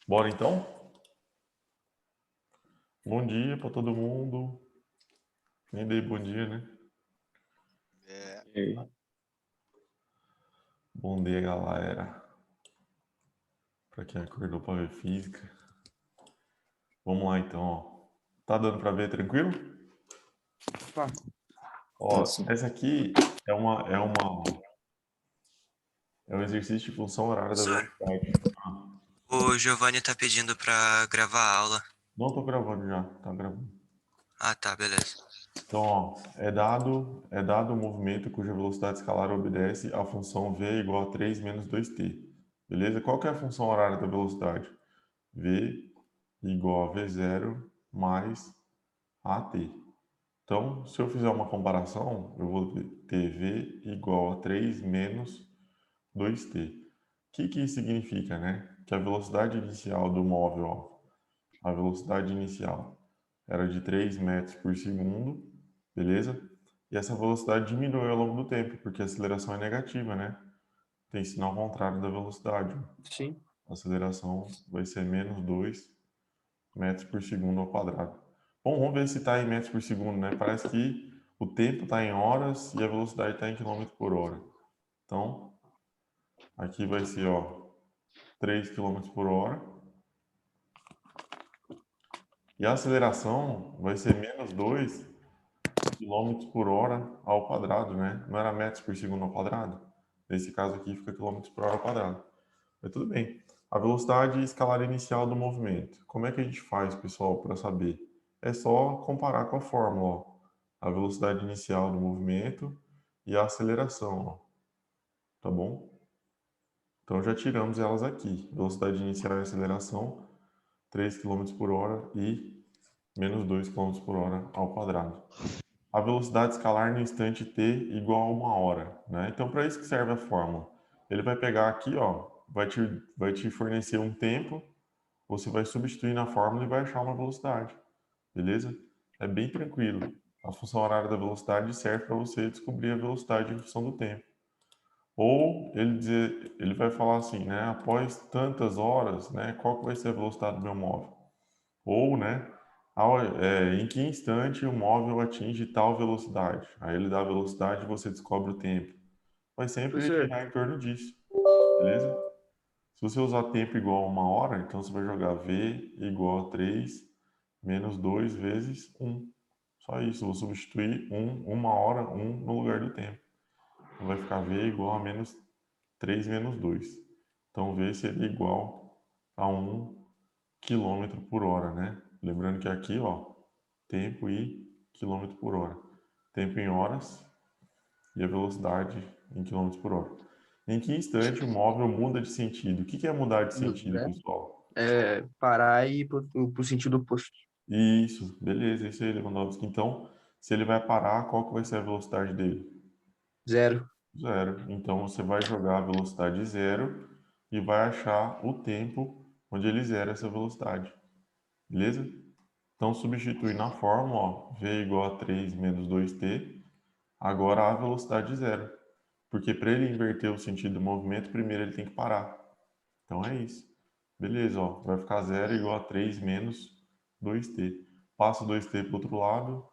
Bora então? Bom dia para todo mundo. Nem dei bom dia, né? É, E aí? Bom dia, galera. Para quem acordou para ver física. Vamos lá então, ó. Tá dando para ver tranquilo? Pá, Ó, sim. essa aqui é um exercício de função horária da Professor, velocidade. o Giovanni tá pedindo pra gravar a aula. Não tô gravando já, tá gravando. Ah, tá, beleza. Então, ó, é dado o movimento cuja velocidade escalar obedece à função v igual a 3 menos 2t. Beleza? Qual que é a função horária da velocidade? V igual a V0 mais AT. Então, se eu fizer uma comparação, eu vou ter V igual a 3 menos 2t. O que isso significa, né? Que a velocidade inicial do móvel, ó, a velocidade inicial era de 3 metros por segundo, beleza? E essa velocidade diminui ao longo do tempo, porque a aceleração é negativa, né? Tem sinal contrário da velocidade. Sim. A aceleração vai ser menos 2 metros por segundo ao quadrado. Bom, vamos ver se está em metros por segundo, né? Parece que o tempo está em horas e a velocidade está em quilômetros por hora. Então, aqui vai ser, ó, 3 quilômetros por hora. E a aceleração vai ser menos 2 quilômetros por hora ao quadrado, né? Não era metros por segundo ao quadrado? Nesse caso aqui fica quilômetros por hora ao quadrado. Mas tudo bem. A velocidade escalar inicial do movimento. Como é que a gente faz, pessoal, para saber? É só comparar com a fórmula, ó. A velocidade inicial do movimento e a aceleração, ó. Tá bom? Então já tiramos elas aqui. Velocidade inicial e aceleração, 3 quilômetros por hora e menos 2 quilômetros por hora ao quadrado. A velocidade escalar no instante t igual a 1 hora, né? Então, para isso que serve a fórmula. Ele vai pegar aqui, ó, vai te fornecer um tempo, você vai substituir na fórmula e vai achar uma velocidade, beleza? É bem tranquilo. A função horária da velocidade serve para você descobrir a velocidade em função do tempo. Ou ele vai falar assim, né? Após tantas horas, né? Qual que vai ser a velocidade do meu móvel? Ou, né? Em que instante o móvel atinge tal velocidade? Aí ele dá a velocidade e você descobre o tempo. Vai sempre Professor, girar em torno disso, beleza? Se você usar tempo igual a 1 hora, então você vai jogar V igual a 3 menos 2 vezes 1. Só isso, eu vou substituir 1 hora, 1 no lugar do tempo. Então vai ficar V igual a menos 3 menos 2. Então V seria igual a 1 quilômetro por hora, né? Lembrando que aqui, ó, tempo e quilômetro por hora. Tempo em horas e a velocidade em quilômetros por hora. Em que instante o móvel muda de sentido? O que é mudar de sentido, né? pessoal? Parar e ir pro sentido oposto. Isso, beleza, isso aí, Lewandowski. Então, se ele vai parar, qual que vai ser a velocidade dele? 0. Zero. Então, você vai jogar a velocidade zero e vai achar o tempo onde ele zera essa velocidade. Beleza? Então, substitui na fórmula, ó, v igual a 3 menos 2t, agora a velocidade zero. Porque para ele inverter o sentido do movimento, primeiro ele tem que parar. Então é isso. Beleza, ó, vai ficar zero igual a 3 menos 2t. Passa 2t para o outro lado,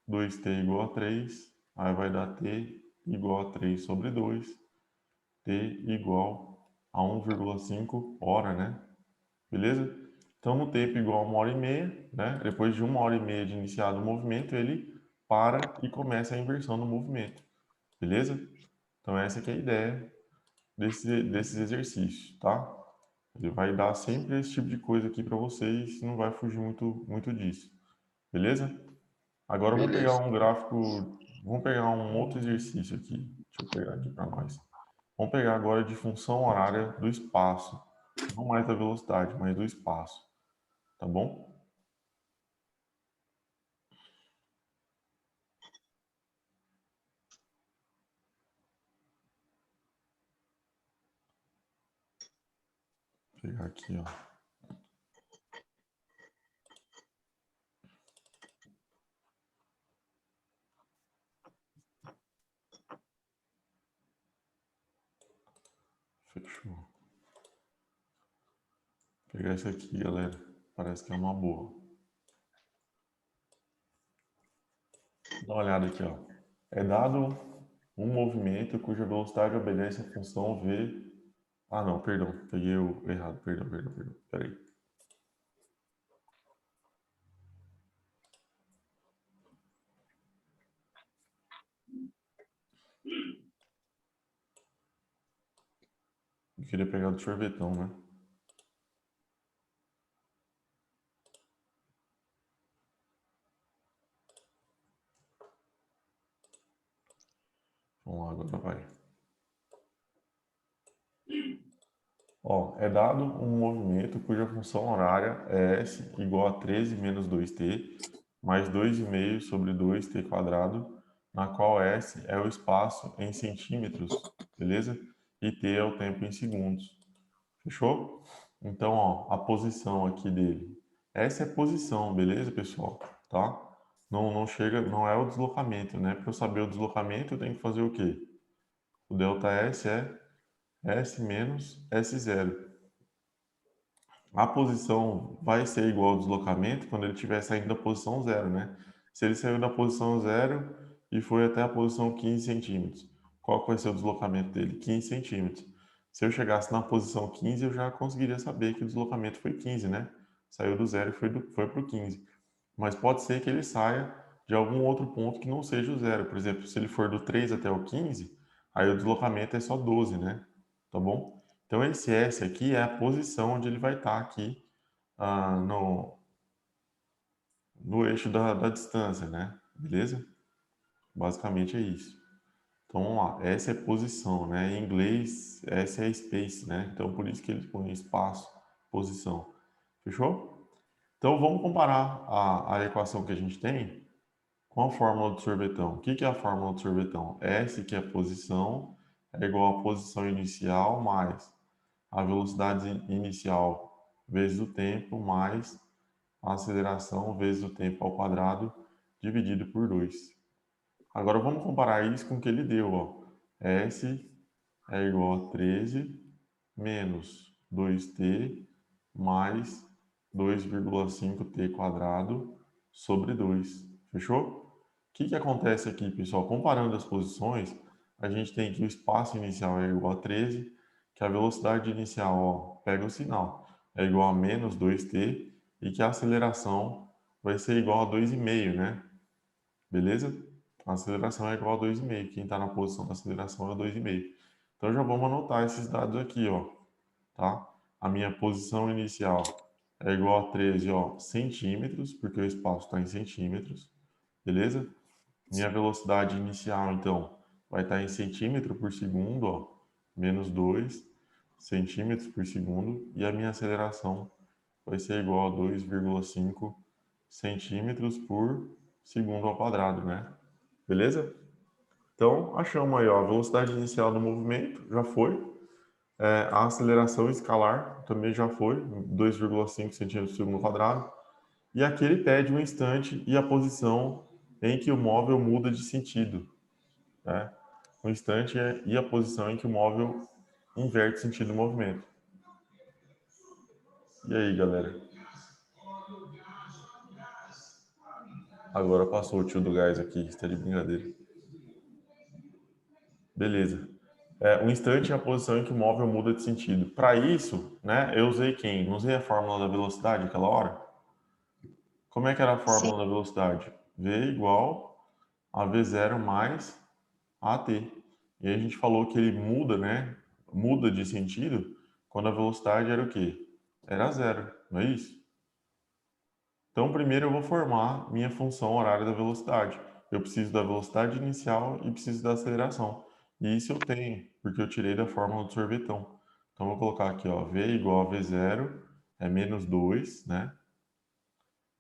2t igual a 3, aí vai dar t igual a 3 sobre 2, t igual a 1,5 hora, né? Beleza? Então, no tempo igual a 1 hora e meia, né? Depois de 1 hora e meia de iniciado o movimento, ele para e começa a inversão do movimento. Beleza? Então, essa que é a ideia desses exercícios, tá? Ele vai dar sempre esse tipo de coisa aqui para vocês, não vai fugir muito disso. Beleza? Agora eu vou pegar Beleza. um gráfico, vamos pegar um outro exercício aqui. Deixa eu pegar aqui para nós. Vamos pegar agora de função horária do espaço. Não mais da velocidade, mas do espaço. Tá bom? Vou pegar aqui, ó. Fechou. Vou pegar isso aqui, galera. Parece que é uma boa. Dá uma olhada aqui, ó. É dado um movimento cuja velocidade obedece à função v. Ah, não, perdão. Peguei o errado. Perdão. Peraí. Eu queria pegar do sorvetão, né? Vamos lá, agora vai. Ó, é dado um movimento cuja função horária é s igual a 13 menos 2t mais 2,5 sobre 2t quadrado, na qual s é o espaço em centímetros, beleza? E t é o tempo em segundos. Fechou? Então, ó, a posição aqui dele. Essa é a posição, beleza, pessoal? Tá? Não chega, não é o deslocamento, né? Para eu saber o deslocamento, eu tenho que fazer o quê? O ΔS é S menos S0. A posição vai ser igual ao deslocamento quando ele estiver saindo da posição 0, né? Se ele saiu da posição 0 e foi até a posição 15 centímetros, qual que vai ser o deslocamento dele? 15 centímetros. Se eu chegasse na posição 15, eu já conseguiria saber que o deslocamento foi 15, né? Saiu do 0 e foi para o 15. Mas pode ser que ele saia de algum outro ponto que não seja o 0. Por exemplo, se ele for do 3 até o 15, aí o deslocamento é só 12, né? Tá bom? Então, esse S aqui é a posição onde ele vai estar aqui no eixo da distância, né? Beleza? Basicamente é isso. Então, vamos lá. Essa é posição, né? Em inglês, essa é space, né? Então, por isso que eles põem espaço, posição. Fechou? Então, vamos comparar a equação que a gente tem com a fórmula do sorvetão. O que é a fórmula do sorvetão? S, que é a posição, é igual à posição inicial mais a velocidade inicial vezes o tempo mais a aceleração vezes o tempo ao quadrado dividido por 2. Agora vamos comparar isso com o que ele deu. Ó. S é igual a 13 menos 2t mais 2,5t quadrado sobre 2. Fechou? O que acontece aqui, pessoal? Comparando as posições, a gente tem que o espaço inicial é igual a 13, que a velocidade inicial, ó, pega o sinal, é igual a menos 2t, e que a aceleração vai ser igual a 2,5, né? Beleza? A aceleração é igual a 2,5. Quem está na posição da aceleração é 2,5. Então já vamos anotar esses dados aqui, ó. Tá? A minha posição inicial é igual a 13, ó, centímetros, porque o espaço está em centímetros. Beleza? Minha velocidade inicial, então, vai estar em centímetro por segundo, ó, menos 2 centímetros por segundo. E a minha aceleração vai ser igual a 2,5 centímetros por segundo ao quadrado, né? Beleza? Então, achamos aí, ó, a velocidade inicial do movimento, já foi. A aceleração escalar também já foi, 2,5 centímetros por segundo ao quadrado. E aqui ele pede o instante e a posição em que o móvel muda de sentido. Né? O instante e a posição em que o móvel inverte o sentido do movimento. E aí, galera? Agora passou o tio do gás aqui, está de brincadeira. Beleza. O instante é a posição em que o móvel muda de sentido. Para isso, né, eu usei quem? Não usei a fórmula da velocidade aquela hora? Como é que era a fórmula da velocidade? V igual a V0 mais AT. E aí a gente falou que ele muda, né? Muda de sentido quando a velocidade era o quê? Era zero, não é isso? Então, primeiro eu vou formar minha função horária da velocidade. Eu preciso da velocidade inicial e preciso da aceleração. E isso eu tenho, porque eu tirei da fórmula do sorvetão. Então, eu vou colocar aqui, ó, V igual a V0 é menos 2, né?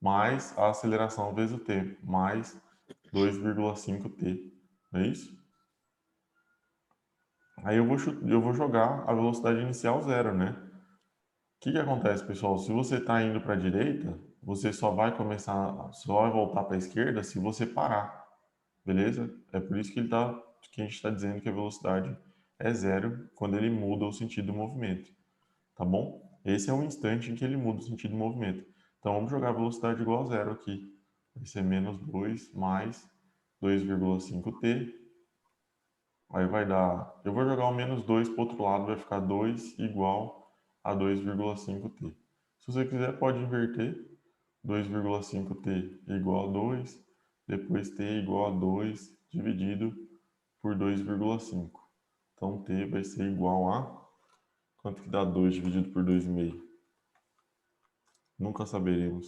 Mais a aceleração vezes o tempo, mais 2,5t. Não é isso? Aí eu vou jogar a velocidade inicial zero, né? O que acontece, pessoal? Se você está indo para a direita, você só vai voltar para a esquerda se você parar, beleza? É por isso que que a gente está dizendo que a velocidade é zero quando ele muda o sentido do movimento, tá bom? Esse é o instante em que ele muda o sentido do movimento. Então, vamos jogar a velocidade igual a zero aqui. Vai ser menos 2 mais 2,5t. Aí vai dar... Eu vou jogar o menos 2 para o outro lado, vai ficar 2 igual a 2,5t. Se você quiser, pode inverter. 2,5t igual a 2, depois t igual a 2 dividido por 2,5. Então, t vai ser igual a... Quanto que dá 2 dividido por 2,5? Nunca saberemos.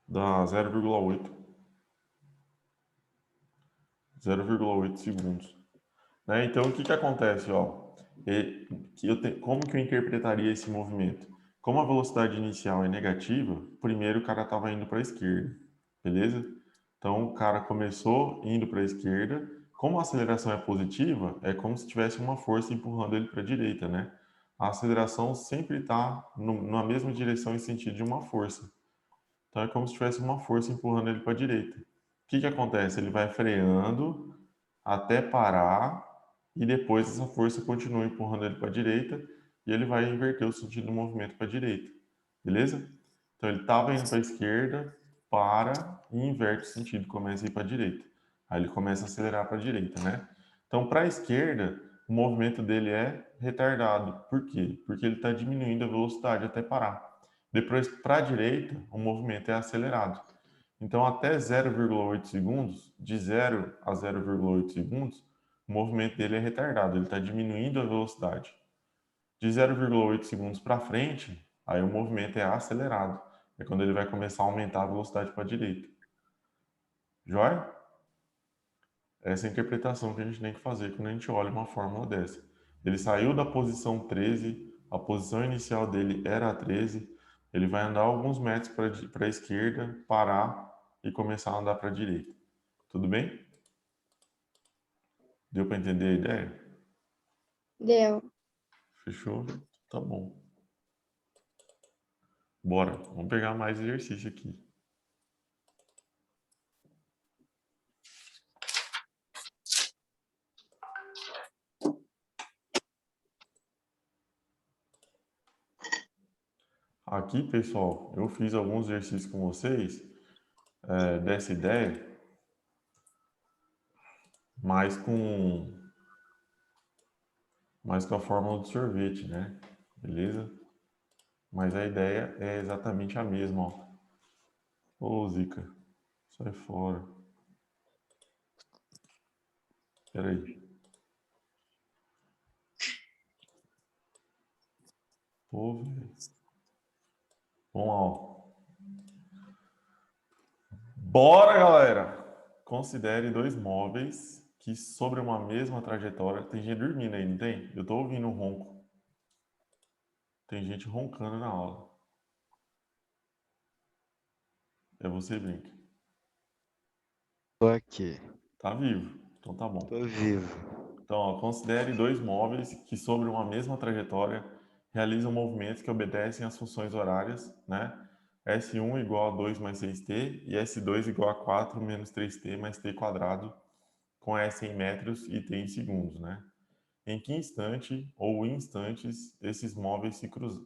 Dá 0,8. 0,8 segundos. Né? Então, o que acontece? Ó? Como que eu interpretaria esse movimento? Como a velocidade inicial é negativa, primeiro o cara estava indo para a esquerda, beleza? Então, o cara começou indo para a esquerda. Como a aceleração é positiva, é como se tivesse uma força empurrando ele para a direita, né? A aceleração sempre está na mesma direção em sentido de uma força. Então, é como se tivesse uma força empurrando ele para a direita. O que acontece? Ele vai freando até parar e depois essa força continua empurrando ele para a direita e ele vai inverter o sentido do movimento para a direita. Beleza? Então, ele estava indo para a esquerda, para e inverte o sentido, começa a ir para a direita. Aí ele começa a acelerar para a direita, né? Então, para a esquerda, o movimento dele é retardado. Por quê? Porque ele está diminuindo a velocidade até parar. Depois, para a direita, o movimento é acelerado. Então, até 0,8 segundos, de 0 a 0,8 segundos, o movimento dele é retardado, ele está diminuindo a velocidade. De 0,8 segundos para frente, aí o movimento é acelerado. É quando ele vai começar a aumentar a velocidade para a direita. Joia? Essa é a interpretação que a gente tem que fazer quando a gente olha uma fórmula dessa. Ele saiu da posição 13, a posição inicial dele era a 13, ele vai andar alguns metros para a esquerda, parar e começar a andar para a direita. Tudo bem? Deu para entender a ideia? Deu. Fechou? Tá bom. Bora, vamos pegar mais exercício aqui. Aqui, pessoal, eu fiz alguns exercícios com vocês dessa ideia, mas com a fórmula do sorvete, né? Beleza? Mas a ideia é exatamente a mesma, ó. Ô, Zica, sai fora. Espera aí. Pô, velho. Vamos lá, ó. Bora, galera! Considere dois móveis que sobre uma mesma trajetória... Tem gente dormindo aí, não tem? Eu tô ouvindo um ronco. Tem gente roncando na aula. É você, Blink. Tô aqui. Tá vivo. Então tá bom. Tô vivo. Então, ó, considere dois móveis que sobre uma mesma trajetória realizam movimentos que obedecem às funções horárias, né? S1 igual a 2 mais 6t e S2 igual a 4 menos 3t mais t quadrado, com S em metros e t em segundos, né? Em que instante ou instantes esses móveis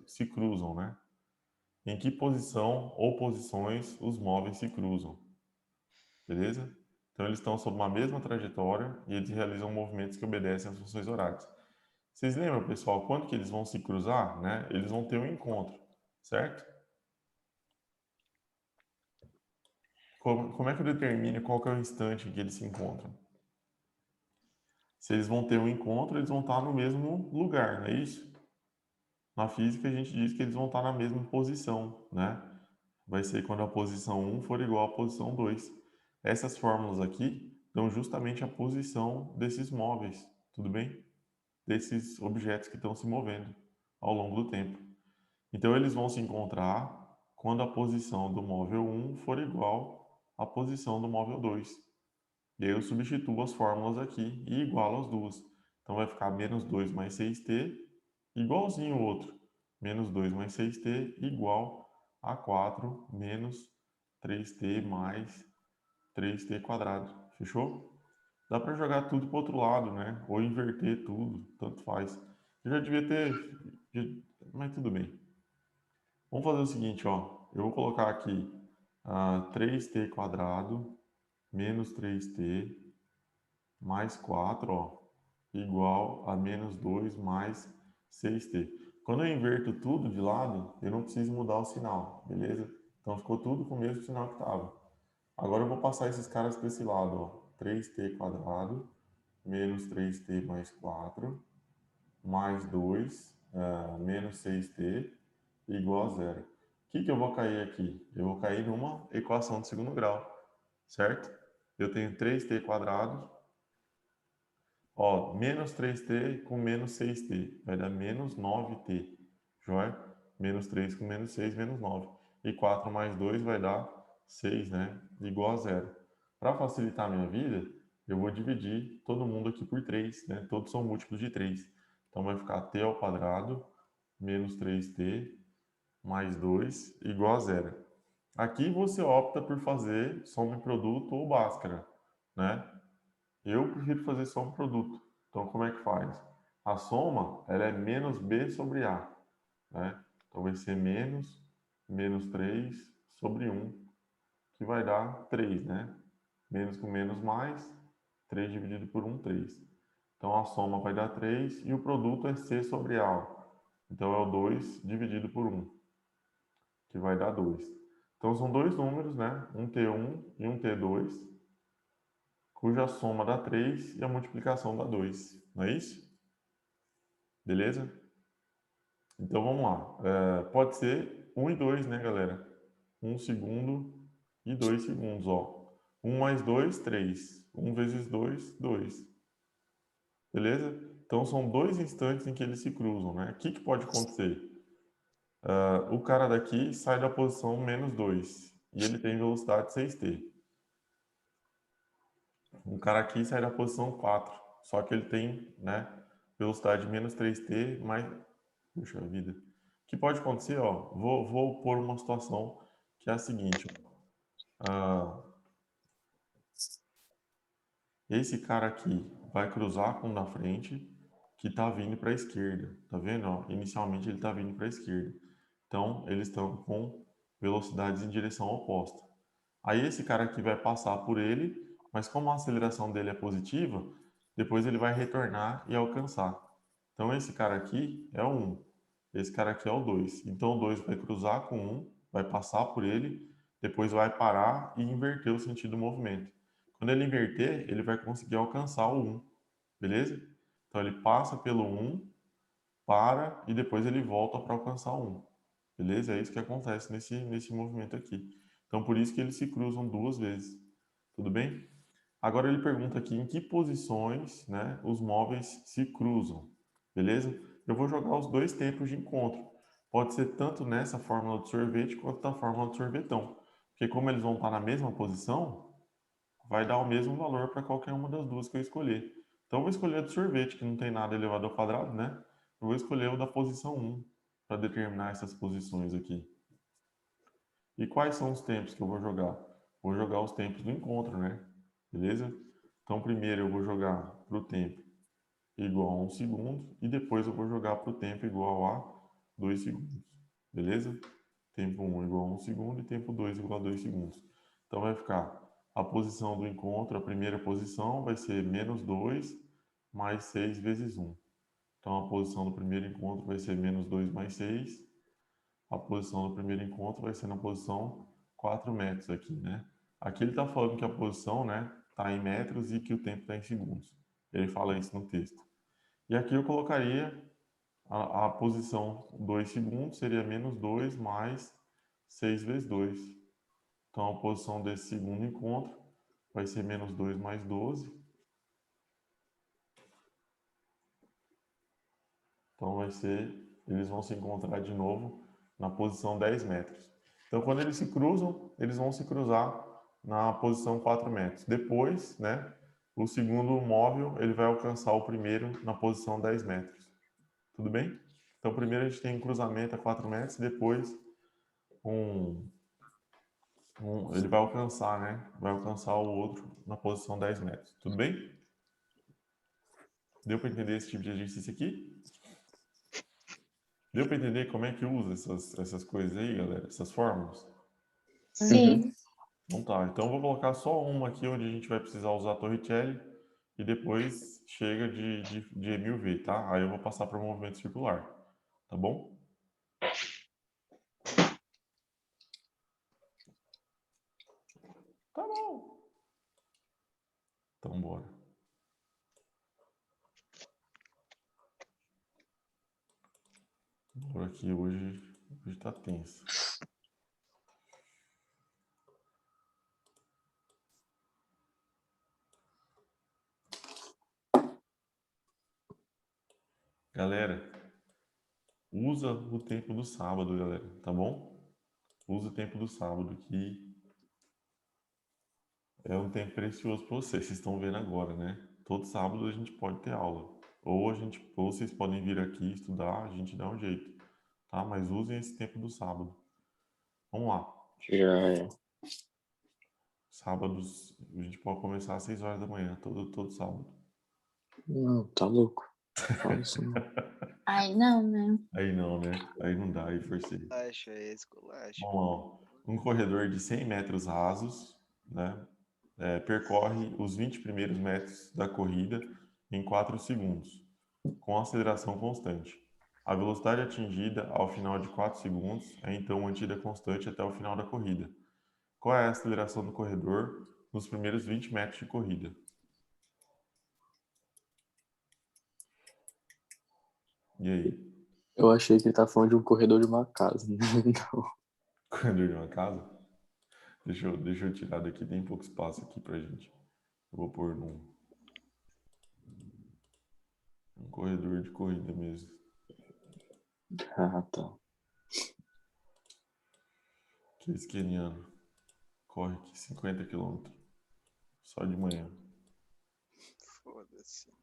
se cruzam, né? Em que posição ou posições os móveis se cruzam, beleza? Então, eles estão sob uma mesma trajetória e eles realizam movimentos que obedecem às funções horárias. Vocês lembram, pessoal, quando que eles vão se cruzar, né? Eles vão ter um encontro, certo? Como é que eu determino qual que é o instante em que eles se encontram? Se eles vão ter um encontro, eles vão estar no mesmo lugar, não é isso? Na física, a gente diz que eles vão estar na mesma posição, né? Vai ser quando a posição 1 for igual à posição 2. Essas fórmulas aqui dão justamente a posição desses móveis, tudo bem? Desses objetos que estão se movendo ao longo do tempo. Então, eles vão se encontrar quando a posição do móvel 1 for igual à posição do móvel 2. E aí eu substituo as fórmulas aqui e igualo as duas. Então, vai ficar menos 2 mais 6t igualzinho o outro. Menos 2 mais 6t igual a 4 menos 3t mais 3t quadrado. Fechou? Dá para jogar tudo para o outro lado, né? Ou inverter tudo, tanto faz. Eu já devia ter... Mas tudo bem. Vamos fazer o seguinte, ó. Eu vou colocar aqui 3t quadrado menos 3t mais 4, ó, igual a menos 2 mais 6t. Quando eu inverto tudo de lado, eu não preciso mudar o sinal, beleza? Então ficou tudo com o mesmo sinal que estava. Agora eu vou passar esses caras para esse lado, ó. 3t quadrado menos 3t mais 4 mais 2 menos 6t igual a zero. O que eu vou cair aqui? Eu vou cair numa equação de segundo grau, certo? Eu tenho 3t quadrado, ó, menos 3t com menos 6t, vai dar menos 9t, joia? Menos 3 com menos 6, menos 9. E 4 mais 2 vai dar 6, né? Igual a zero. Para facilitar a minha vida, eu vou dividir todo mundo aqui por 3, né? Todos são múltiplos de 3. Então vai ficar t ao quadrado menos 3t mais 2 igual a zero. Aqui você opta por fazer soma e produto ou Bhaskara, né? Eu prefiro fazer soma e produto. Então, como é que faz? A soma, ela é menos b sobre a, né? Então, vai ser menos 3 sobre 1, que vai dar 3, né? Menos com menos mais, 3 dividido por 1, 3. Então, a soma vai dar 3 e o produto é c sobre a. Então, é o 2 dividido por 1, que vai dar 2. Então, são dois números, né? Um T1 e um T2, cuja soma dá 3 e a multiplicação dá 2. Não é isso? Beleza? Então, vamos lá. Pode ser 1 e 2, né, galera? 1 segundo e 2 segundos, ó. 1 mais 2, 3. 1 vezes 2, 2. Beleza? Então, são dois instantes em que eles se cruzam, né? O que pode acontecer? O cara daqui sai da posição menos 2 e ele tem velocidade 6t. O cara aqui sai da posição 4, só que ele tem, né, velocidade menos 3t, mais... Puxa vida. O que pode acontecer, ó, vou pôr uma situação que é a seguinte. Esse cara aqui vai cruzar com o da frente, que está vindo para a esquerda. Tá vendo? Ó? Inicialmente ele está vindo para a esquerda. Então, eles estão com velocidades em direção oposta. Aí esse cara aqui vai passar por ele, mas como a aceleração dele é positiva, depois ele vai retornar e alcançar. Então esse cara aqui é o 1, esse cara aqui é o 2. Então o 2 vai cruzar com o 1, vai passar por ele, depois vai parar e inverter o sentido do movimento. Quando ele inverter, ele vai conseguir alcançar o 1, beleza? Então ele passa pelo 1, para e depois ele volta para alcançar o 1. Beleza? É isso que acontece nesse movimento aqui. Então, por isso que eles se cruzam duas vezes. Tudo bem? Agora ele pergunta aqui em que posições, né, os móveis se cruzam. Beleza? Eu vou jogar os dois tempos de encontro. Pode ser tanto nessa fórmula do sorvete quanto na fórmula do sorvetão. Porque como eles vão estar na mesma posição, vai dar o mesmo valor para qualquer uma das duas que eu escolher. Então, eu vou escolher a do sorvete, que não tem nada elevado ao quadrado, né? Eu vou escolher o da posição 1 para determinar essas posições aqui. E quais são os tempos que eu vou jogar? Vou jogar os tempos do encontro, né? Beleza? Então, primeiro eu vou jogar para o tempo igual a 1 segundo e depois eu vou jogar para o tempo igual a 2 segundos. Beleza? Tempo 1 igual a 1 segundo e tempo 2 igual a 2 segundos. Então, vai ficar a posição do encontro, a primeira posição vai ser menos 2 mais 6 vezes 1. Então, a posição do primeiro encontro vai ser menos 2 mais 6. A posição do primeiro encontro vai ser na posição 4 metros aqui, né? Aqui ele está falando que a posição, né, está em metros e que o tempo está em segundos. Ele fala isso no texto. E aqui eu colocaria a posição 2 segundos, seria menos 2 mais 6 vezes 2. Então, a posição desse segundo encontro vai ser menos 2 mais 12. Então, vai ser, eles vão se encontrar de novo na posição 10 metros. Então, quando eles se cruzam, eles vão se cruzar na posição 4 metros. Depois, né, o segundo móvel ele vai alcançar o primeiro na posição 10 metros. Tudo bem? Então, primeiro a gente tem um cruzamento a 4 metros, depois ele vai alcançar, né? Vai alcançar o outro na posição 10 metros. Tudo bem? Deu para entender esse tipo de exercício aqui? Deu para entender como é que usa essas coisas aí, galera? Essas fórmulas? Sim. Então tá. Então eu vou colocar só uma aqui onde a gente vai precisar usar a Torricelli e depois chega de Emil V, tá? Aí eu vou passar para o movimento circular. Tá bom? Tá bom. Então bora. Bora aqui hoje tá tenso. Galera, usa o tempo do sábado, galera, tá bom? Usa o tempo do sábado, que é um tempo precioso para vocês. Vocês estão vendo agora, né? Todo sábado a gente pode ter aula. Ou vocês podem vir aqui estudar, a gente dá um jeito, tá? Mas usem esse tempo do sábado. Vamos lá. Já é. Sábados, a gente pode começar às 6 horas da manhã, todo sábado. Não, tá louco. Fala isso não. Aí não, né? Aí não, né? Aí não dá, aí forcei. Esculacho, é esculacho. Vamos lá, ó. Um corredor de 100 metros rasos, né? Percorre os 20 primeiros metros da corrida em 4 segundos, com aceleração constante. A velocidade atingida ao final de 4 segundos é então mantida constante até o final da corrida. Qual é a aceleração do corredor nos primeiros 20 metros de corrida? E aí? Eu achei que ele tá falando de um corredor de uma casa. Não. Corredor de uma casa? Deixa eu tirar daqui, tem pouco espaço aqui pra gente. Eu vou pôr num corredor de corrida mesmo. Ah, tá. Que esse queniano corre aqui 50 km só de manhã. Foda-se.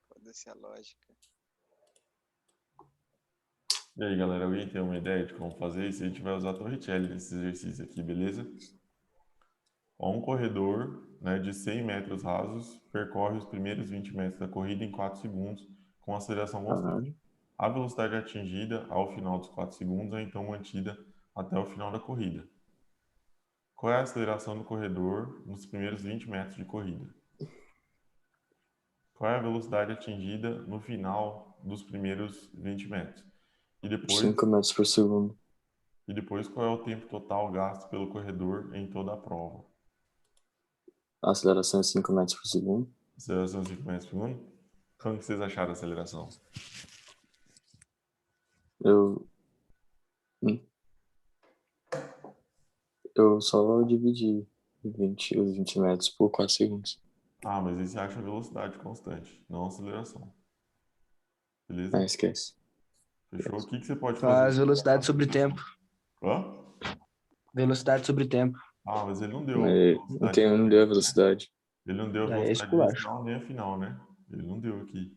Foda-se a lógica. E aí, galera, alguém tem uma ideia de como fazer isso? A gente vai usar a Torricelli nesse exercício aqui, beleza? Ó, um corredor, né, de 100 metros rasos percorre os primeiros 20 metros da corrida em 4 segundos com aceleração constante. Caralho. A velocidade atingida ao final dos 4 segundos é então mantida até o final da corrida. Qual é a aceleração do corredor nos primeiros 20 metros de corrida? Qual é a velocidade atingida no final dos primeiros 20 metros? E depois, 5 metros por segundo. qual é o tempo total gasto pelo corredor em toda a prova? A aceleração é 5 metros por segundo. Aceleração 5 metros por segundo? Como que vocês acharam a aceleração? Eu só dividi os 20 metros por 4 segundos. Ah, mas aí você acha a velocidade constante, não a aceleração. Ah, Beleza? esquece. Fechou? O que você pode Faz fazer? velocidade sobre tempo. Hã? Velocidade sobre tempo. Ah, mas ele não deu Mas velocidade. não deu a velocidade. Ele não deu a Daí é velocidade esculacho. inicial nem a final, né? Ele não deu aqui.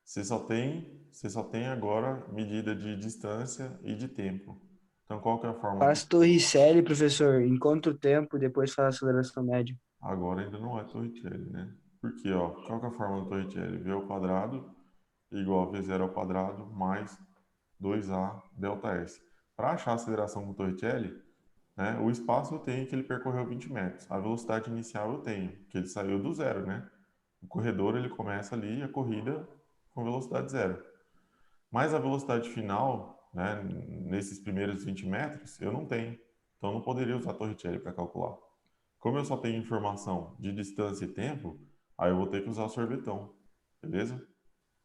Você só tem agora medida de distância e de tempo. Então qual que é a forma? Faz Torricelli, professor. Encontra o tempo e depois faz a aceleração média. Agora ainda não é Torricelli, né? Porque, ó, qual que é a forma do Torricelli? V ao quadrado igual a V0 ao quadrado mais 2A delta S. Para achar a aceleração com Torricelli, né, o espaço eu tenho que ele percorreu 20 metros. A velocidade inicial eu tenho, que ele saiu do zero, né? O corredor ele começa ali a corrida com velocidade zero. Mas a velocidade final, né, nesses primeiros 20 metros, eu não tenho. Então eu não poderia usar Torricelli para calcular. Como eu só tenho informação de distância e tempo, aí eu vou ter que usar o sorvetão, beleza?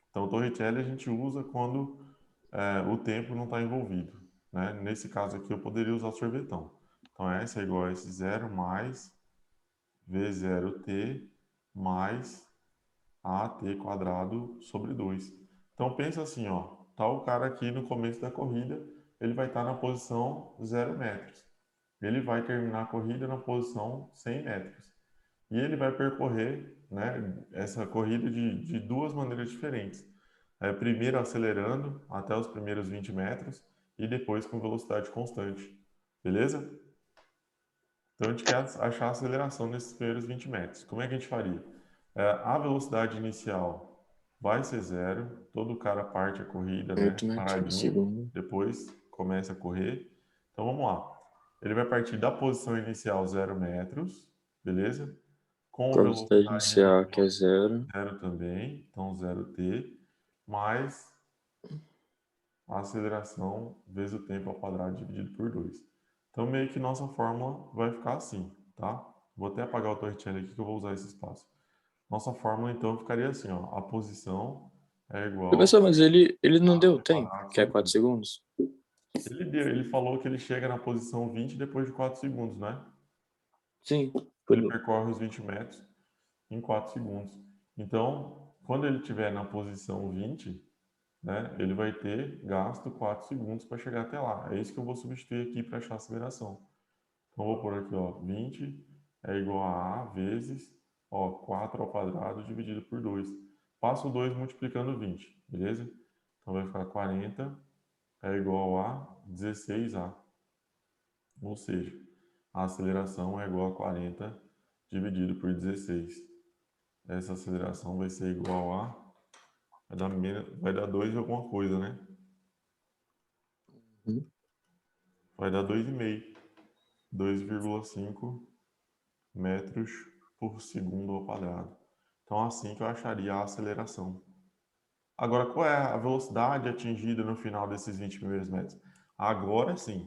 Então o Torricelli a gente usa quando o tempo não está envolvido, né? Nesse caso aqui eu poderia usar o sorvetão. Então S é igual a S0 mais V0t mais AT quadrado sobre 2. Então pensa assim, ó, tá o cara aqui no começo da corrida, ele vai estar na posição 0 metros. Ele vai terminar a corrida na posição 100 metros. E ele vai percorrer, né, essa corrida de duas maneiras diferentes. Primeiro acelerando até os primeiros 20 metros e depois com velocidade constante. Beleza? Então a gente quer achar a aceleração nesses primeiros 20 metros. Como é que a gente faria? A velocidade inicial vai ser 0. Todo cara parte a corrida, né? 8 metros por Paradinho. segundo. Depois começa a correr. Então vamos lá. Ele vai partir da posição inicial 0 metros, beleza? Com Com a velocidade velocidade inicial, que é 0. 0 também, então 0t, mais a aceleração vezes o tempo ao quadrado dividido por 2. Então meio que nossa fórmula vai ficar assim, tá? Vou até apagar o Torricelli aqui que eu vou usar esse espaço. Nossa fórmula então ficaria assim, ó, a posição é igual Professor, mas ele não deu ao tempo, quadrado que é sobre 4 segundos? ele falou que ele chega na posição 20 depois de 4 segundos, né? Sim. Ele percorre os 20 metros em 4 segundos. Então, quando ele estiver na posição 20, né, ele vai ter gasto 4 segundos para chegar até lá. É isso que eu vou substituir aqui para achar a aceleração. Então, eu vou pôr aqui, ó, 20 é igual a vezes, ó, 4 ao quadrado dividido por 2. Passo o 2 multiplicando 20, beleza? Então, vai ficar 40 é igual a 16A. Ou seja, a aceleração é igual a 40 dividido por 16. Essa aceleração vai ser igual a... Vai dar 2 e alguma coisa, né? Uhum. Vai dar 2,5. 2,5 metros por segundo ao quadrado. Então, assim que eu acharia a aceleração. Agora, qual é a velocidade atingida no final desses 20 primeiros metros? Agora sim.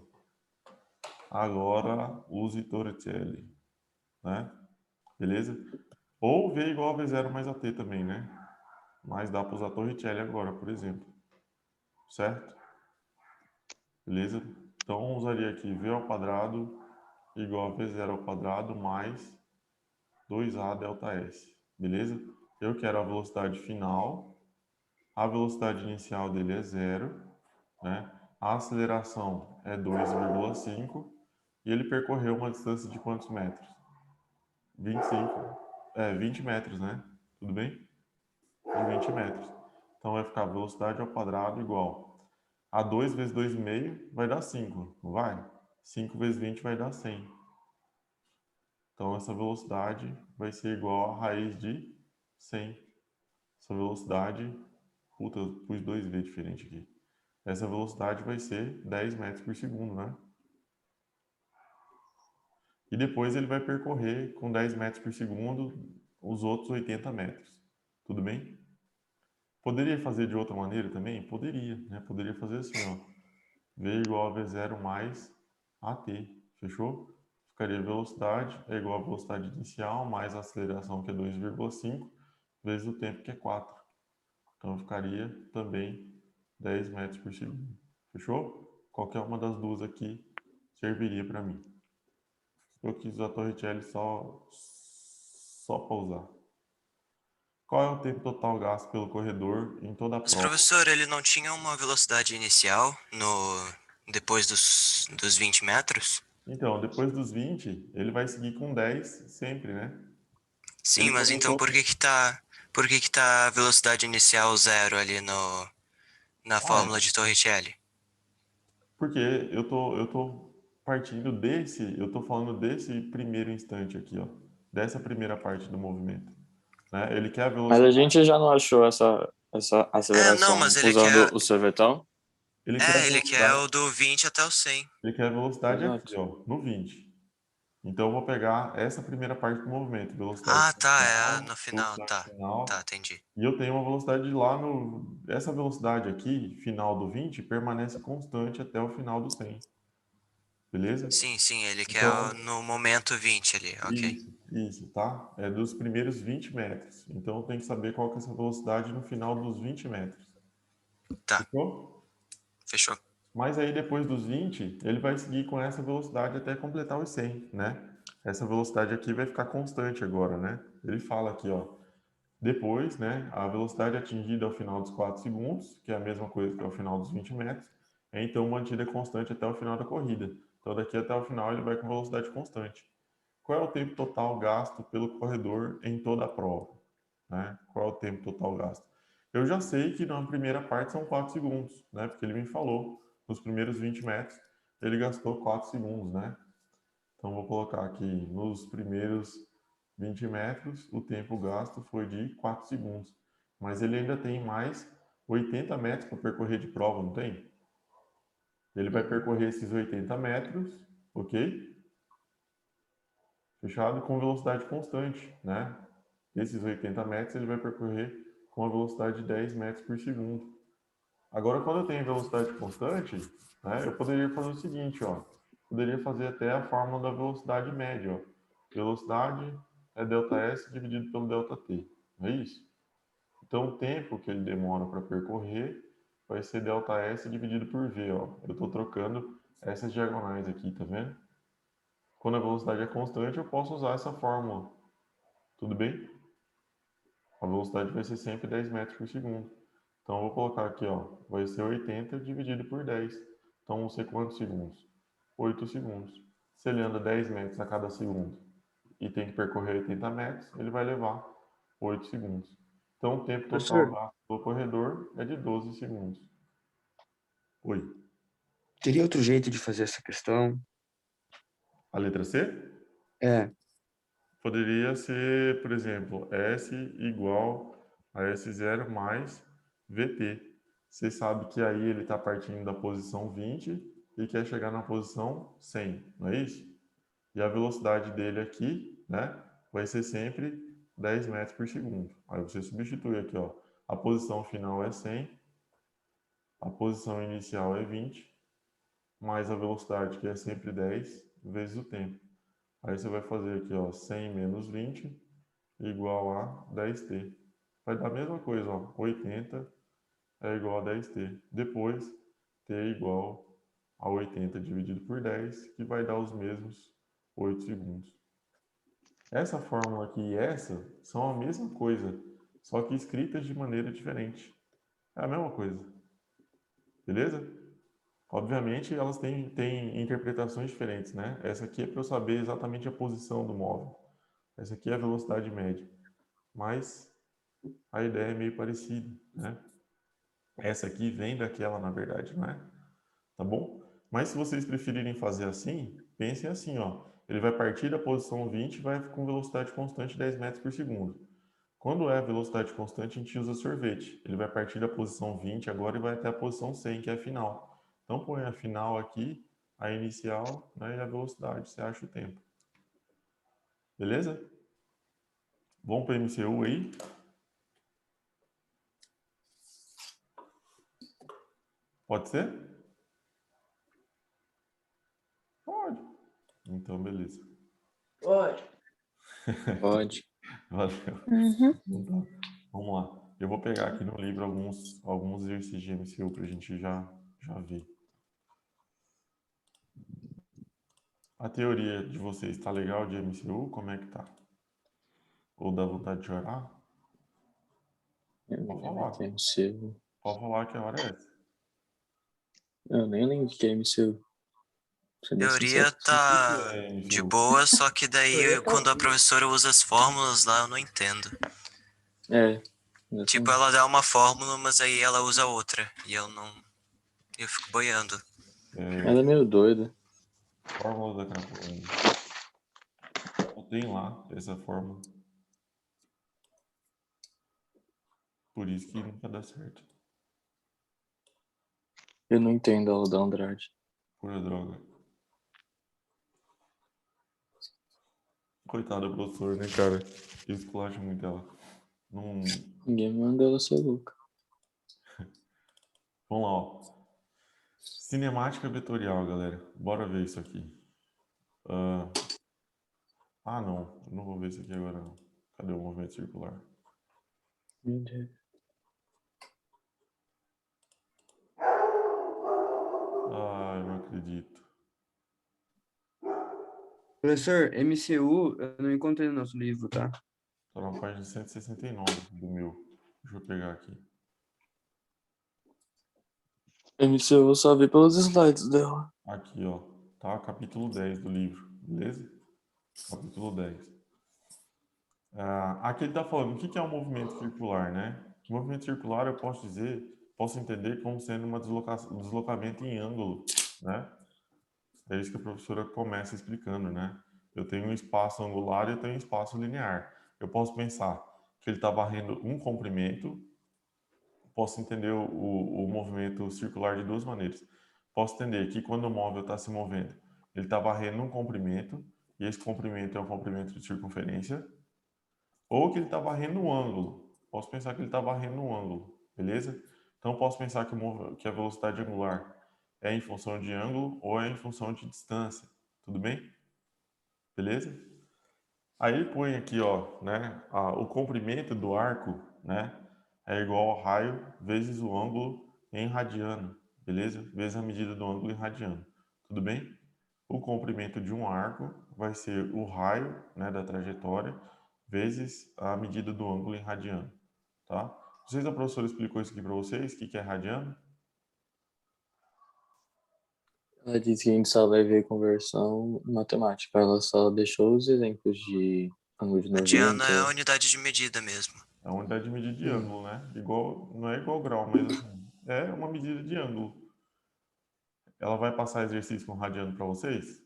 Agora use Torricelli, né? Beleza? Ou V igual a V0 mais AT também, né? Mas dá para usar Torricelli agora, por exemplo. Certo? Beleza? Então, usaria aqui V ao quadrado igual a V0 ao quadrado mais 2A delta S. Beleza? Eu quero a velocidade final. A velocidade inicial dele é 0, né? A aceleração é 2,5 e ele percorreu uma distância de quantos metros? 25. 20 metros, né? Tudo bem? De 20 metros. Então vai ficar velocidade ao quadrado igual a 2 vezes 2,5 vai dar 5, não vai? 5 vezes 20 vai dar 100. Então essa velocidade vai ser igual a raiz de 100. Essa velocidade, puta, eu pus 2V diferente aqui. Essa velocidade vai ser 10 metros por segundo, né? E depois ele vai percorrer com 10 metros por segundo os outros 80 metros. Tudo bem? Poderia fazer de outra maneira também? Poderia, né? Poderia fazer assim, ó. V igual a V0 mais AT. Fechou? Ficaria velocidade é igual a velocidade inicial mais a aceleração, que é 2,5, vezes o tempo, que é 4. Então ficaria também 10 metros por segundo. Fechou? Qualquer uma das duas aqui serviria para mim. Eu quis usar a Torricelli só para usar. Qual é o tempo total gasto pelo corredor em toda a Mas, prova? professor, ele não tinha uma velocidade inicial depois dos 20 metros? Então, depois dos 20, ele vai seguir com 10 sempre, né? Sim, Ele mas então começou... por que que tá a velocidade inicial 0 ali na Ah, fórmula de Torricelli? porque eu tô partindo desse, eu tô falando desse primeiro instante aqui, ó. Dessa primeira parte do movimento, né? Ele quer a Mas a velocidade, gente já não achou essa Não, mas aceleração ele usando quer, o sorvetão? ele quer a ele quer velocidade, o do 20 até o 100. ele quer a velocidade aqui, Exato. ó, no 20. Então eu vou pegar essa primeira parte do movimento, velocidade Ah, tá, é inicial, no final, velocidade tá, final, entendi. e eu tenho uma velocidade lá no... Essa velocidade aqui, final do 20, permanece constante até o final do 100, beleza? Sim, sim, ele quer Então, no momento 20 ali, ok. isso, tá? É dos primeiros 20 metros. Então, tem que saber qual que é essa velocidade no final dos 20 metros. Tá, Fechou? fechou. Mas aí, depois dos 20, ele vai seguir com essa velocidade até completar os 100, né? Essa velocidade aqui vai ficar constante agora, né? Ele fala aqui, ó. Depois, né, a velocidade atingida ao final dos 4 segundos, que é a mesma coisa que ao final dos 20 metros, é então mantida constante até o final da corrida. Então, daqui até o final, ele vai com velocidade constante. Qual é o tempo total gasto pelo corredor em toda a prova? Né? Qual é o tempo total gasto? Eu já sei que na primeira parte são 4 segundos, né? Porque ele me falou, nos primeiros 20 metros, ele gastou 4 segundos, né? Então, vou colocar aqui, nos primeiros 20 metros, o tempo gasto foi de 4 segundos. mas ele ainda tem mais 80 metros para percorrer de prova, não tem? Ele vai percorrer esses 80 metros, ok? Fechado com velocidade constante, né? Esses 80 metros ele vai percorrer com a velocidade de 10 metros por segundo. Agora, quando eu tenho velocidade constante, né, eu poderia fazer o seguinte, ó. Poderia fazer até a fórmula da velocidade média, ó. Velocidade é ΔS dividido pelo ΔT, não é isso? Então, o tempo que ele demora para percorrer vai ser ΔS dividido por V, ó. Eu estou trocando essas diagonais aqui, tá vendo? Quando a velocidade é constante, eu posso usar essa fórmula. Tudo bem? A velocidade vai ser sempre 10 metros por segundo. Então, eu vou colocar aqui, ó, vai ser 80 dividido por 10. Então, vão ser quantos segundos? 8 segundos. Se ele anda 10 metros a cada segundo e tem que percorrer 80 metros, ele vai levar 8 segundos. Então, o tempo total Professor, gasto do corredor é de 12 segundos. Oi. teria outro jeito de fazer essa questão? A letra C? É, Poderia ser, por exemplo, S igual a S0 mais VT. Você sabe que aí ele está partindo da posição 20 e quer chegar na posição 100, não é isso? E a velocidade dele aqui, né, vai ser sempre 10 metros por segundo. Aí você substitui aqui, ó, a posição final é 100, a posição inicial é 20, mais a velocidade que é sempre 10 vezes o tempo. Aí você vai fazer aqui, ó, 100 menos 20 igual a 10t. Vai dar a mesma coisa, ó, 80 é igual a 10t. Depois, t é igual a 80 dividido por 10, que vai dar os mesmos 8 segundos. Essa fórmula aqui e essa são a mesma coisa, só que escritas de maneira diferente. É a mesma coisa. Beleza? Obviamente, elas têm interpretações diferentes, né? Essa aqui é para eu saber exatamente a posição do móvel. Essa aqui é a velocidade média. Mas a ideia é meio parecida, né? Essa aqui vem daquela, na verdade, não é? Tá bom? Mas se vocês preferirem fazer assim, pensem assim, ó. Ele vai partir da posição 20 e vai com velocidade constante 10 metros por segundo. Quando é velocidade constante, a gente usa sorvete. Ele vai partir da posição 20 agora e vai até a posição 100, que é a final. Então, põe a final aqui, a inicial, né, e a velocidade. Você acha o tempo. Beleza? Vamos para o MCU aí? Pode ser? Pode. Então, beleza. pode. Pode. Valeu. Uhum. Então, vamos lá. Eu vou pegar aqui no livro alguns exercícios de MCU para a gente já ver. A teoria de vocês está legal de MCU? Como é que tá? Ou dá vontade de chorar? Pode falar. MCU. Pode falar que a hora é essa. Eu nem lembro o que é MCU. Pra ser bem Teoria sincero. tá É, de MCU. boa, só que daí Teoria tá quando a ok. professora usa as fórmulas lá, eu não entendo. É, Tipo, exatamente. ela dá uma fórmula, mas aí ela usa outra. E eu não. Eu fico boiando. Ela é meio doida. Fórmula da Cracolândia. Tem lá essa fórmula. Por isso que nunca dá certo. Eu não entendo a aula da Andrade. Pura droga. Coitada do professor, né, cara? Eu esculacho muito ela. Não... Ninguém manda ela ser louca. Vamos lá, ó. Cinemática vetorial, galera. Bora ver isso aqui. Não. Eu não vou ver isso aqui agora, não. Cadê o movimento circular? Meu Deus. Eu não acredito. Professor, MCU, eu não encontrei no nosso livro, tá? Tá na página 169 do meu. Deixa eu pegar aqui. MCU eu só vi pelos slides dela. Aqui, ó. Tá? Capítulo 10 do livro. Beleza? Capítulo 10. Aqui ele está falando o que é um movimento circular, né? O movimento circular eu posso entender como sendo um deslocamento em ângulo, né? É isso que a professora começa explicando, né? Eu tenho um espaço angular e eu tenho um espaço linear. Eu posso pensar que ele está varrendo um comprimento posso entender o movimento circular de duas maneiras. Posso entender que quando o móvel está se movendo, ele está varrendo um comprimento, e esse comprimento é um comprimento de circunferência, ou que ele está varrendo um ângulo. Posso pensar que ele está varrendo um ângulo, beleza? Então, posso pensar que a velocidade angular é em função de ângulo ou é em função de distância. Tudo bem? Beleza? Aí ele põe aqui, ó, né, o comprimento do arco, né, é igual ao raio vezes o ângulo em radiano, beleza? Vezes a medida do ângulo em radiano. Tudo bem? O comprimento de um arco vai ser o raio, né, da trajetória vezes a medida do ângulo em radiano, tá? Não sei se a professora explicou isso aqui para vocês, o que é radiano. Ela disse que a gente só vai ver conversão matemática. Ela só deixou os exemplos de ângulo de Radiano 90. é a unidade de medida mesmo. É uma unidade de medida de ângulo, né? Igual, não é igual grau, mas assim, é uma medida de ângulo. Ela vai passar exercício com radiano para vocês?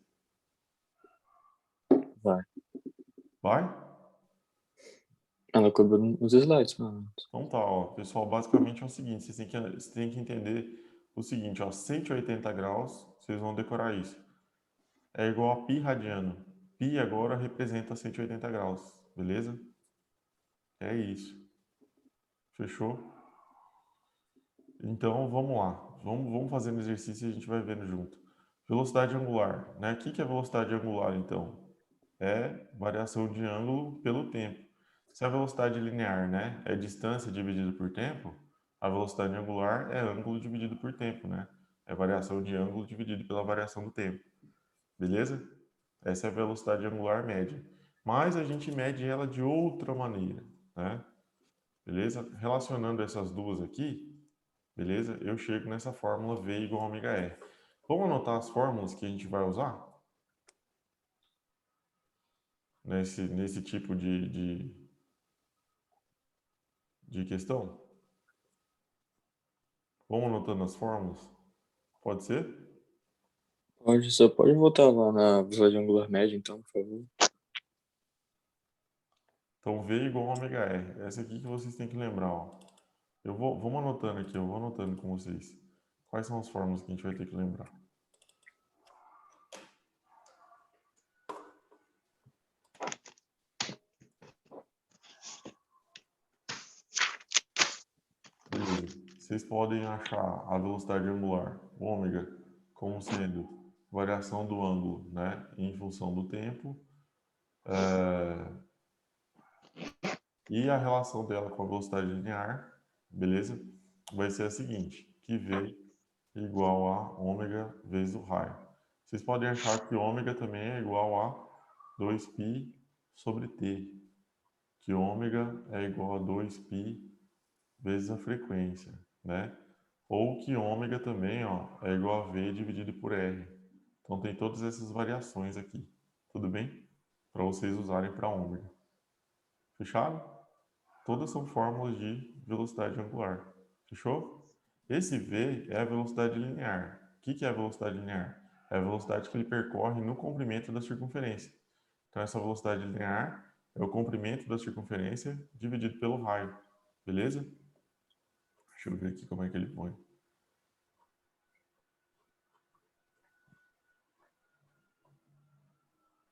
Vai. Vai? Ela cobrou nos slides, mano. Então tá, ó. Pessoal, basicamente é o seguinte, vocês têm que entender o seguinte, ó. 180 graus, vocês vão decorar isso. É igual a π radiano. Π agora representa 180 graus, beleza? É isso. Fechou? Então, vamos lá. Vamos fazendo exercício e a gente vai vendo junto. Velocidade angular, né? O que é velocidade angular, então? É variação de ângulo pelo tempo. Se a velocidade linear, né, é distância dividida por tempo, a velocidade angular é ângulo dividido por tempo, né? É variação de ângulo dividido pela variação do tempo. Beleza? Essa é a velocidade angular média. Mas a gente mede ela de outra maneira, né? Beleza? Relacionando essas duas aqui, beleza? Eu chego nessa fórmula V igual a ômega R. Vamos anotar as fórmulas que a gente vai usar nesse tipo de questão? Vamos anotando as fórmulas? Pode ser? Só pode voltar lá na velocidade angular média, então, por favor. Então, V igual a ômega R. Essa aqui que vocês têm que lembrar, ó. Vamos anotando aqui, eu vou anotando com vocês. Quais são as fórmulas que a gente vai ter que lembrar? Beleza. Vocês podem achar a velocidade angular, ômega, como sendo variação do ângulo, né, em função do tempo, e a relação dela com a velocidade linear, beleza? Vai ser a seguinte, que V igual a ômega vezes o raio. Vocês podem achar que ômega também é igual a 2π sobre t, que ômega é igual a 2π vezes a frequência, né? Ou que ômega também, ó, é igual a V dividido por R. Então tem todas essas variações aqui, tudo bem? Para vocês usarem para ômega. Fechado? Todas são fórmulas de velocidade angular. Fechou? Esse V é a velocidade linear. O que é a velocidade linear? É a velocidade que ele percorre no comprimento da circunferência. Então, essa velocidade linear é o comprimento da circunferência dividido pelo raio. Beleza? Deixa eu ver aqui como é que ele põe.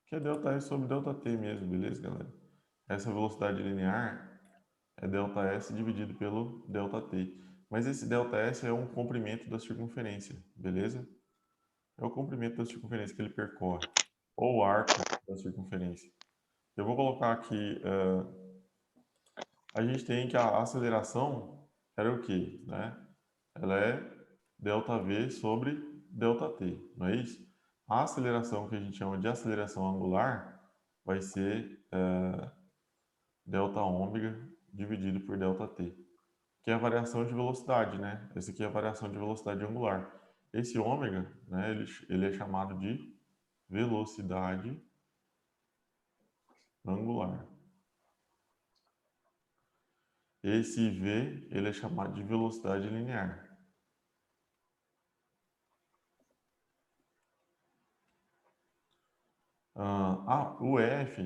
Que é ΔS sobre ΔT mesmo, beleza, galera? Essa velocidade linear é ΔS dividido pelo ΔT. Mas esse ΔS é um comprimento da circunferência, beleza? É o comprimento da circunferência que ele percorre, ou o arco da circunferência. Eu vou colocar aqui, a gente tem que a aceleração era o quê? Né? Ela é ΔV sobre ΔT, não é isso? A aceleração que a gente chama de aceleração angular vai ser Δω dividido por ΔT, que é a variação de velocidade, né? Essa aqui é a variação de velocidade angular. Esse ômega, né, ele é chamado de velocidade angular. Esse V, ele é chamado de velocidade linear. O F,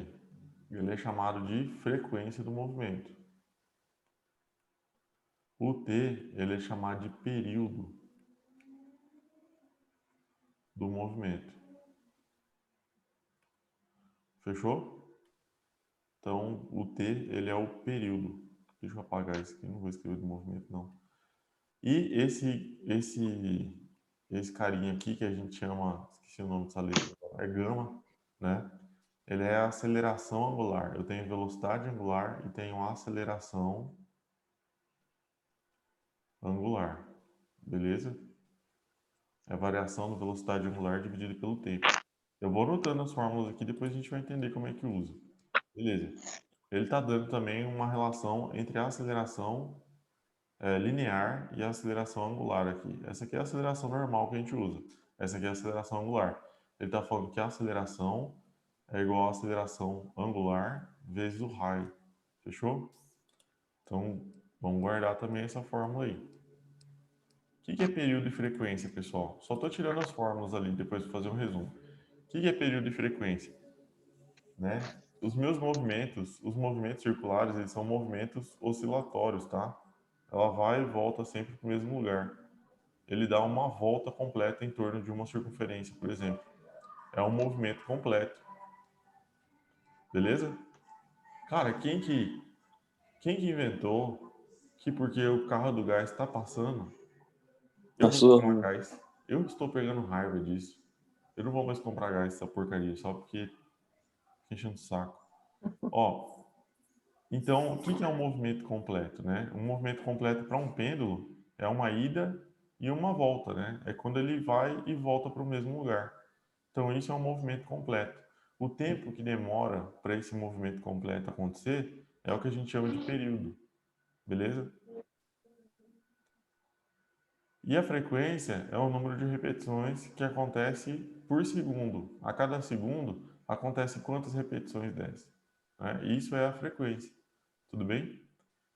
ele é chamado de frequência do movimento. O T, ele é chamado de período do movimento. Fechou? Então, o T, ele é o período. Deixa eu apagar isso aqui, não vou escrever do movimento, não. E esse carinha aqui, que a gente chama, esqueci o nome dessa letra, é gama, né? Ele é a aceleração angular. Eu tenho velocidade angular e tenho aceleração angular. Beleza? É a variação da velocidade angular dividida pelo tempo. Eu vou anotando as fórmulas aqui, depois a gente vai entender como é que usa. Beleza. Ele está dando também uma relação entre a aceleração linear e a aceleração angular aqui. Essa aqui é a aceleração normal que a gente usa. Essa aqui é a aceleração angular. Ele está falando que a aceleração é igual à aceleração angular vezes o raio. Fechou? Então, vamos guardar também essa fórmula aí. O que é período e frequência, pessoal? Só estou tirando as fórmulas ali, depois vou fazer um resumo. O que é período e frequência? Né? Os movimentos circulares, eles são movimentos oscilatórios, tá? Ela vai e volta sempre para o mesmo lugar. Ele dá uma volta completa em torno de uma circunferência, por exemplo. É um movimento completo. Beleza? Cara, quem que inventou que porque o carro do gás está passando, eu Na vou sua comprar rua. gás? Eu estou pegando raiva disso. Eu não vou mais comprar gás, essa porcaria, só porque fica enchendo o saco. Ó, então, o que é um movimento completo, né? Um movimento completo para um pêndulo é uma ida e uma volta, né? É quando ele vai e volta para o mesmo lugar. Então, isso é um movimento completo. O tempo que demora para esse movimento completo acontecer é o que a gente chama de período, beleza? E a frequência é o número de repetições que acontece por segundo. A cada segundo acontece quantas repetições dessas, né? Isso é a frequência, tudo bem?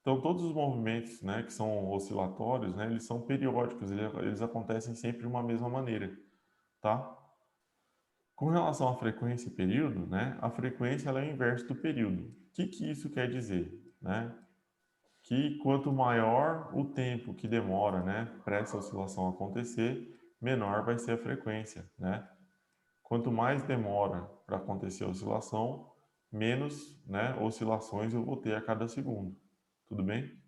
Então, todos os movimentos, né, que são oscilatórios, né, eles são periódicos, eles acontecem sempre de uma mesma maneira, tá? Com relação à frequência e período, né, a frequência ela é o inverso do período. O que isso quer dizer, né? Que quanto maior o tempo que demora, né, para essa oscilação acontecer, menor vai ser a frequência, né? Quanto mais demora para acontecer a oscilação, menos, né, oscilações eu vou ter a cada segundo. Tudo bem?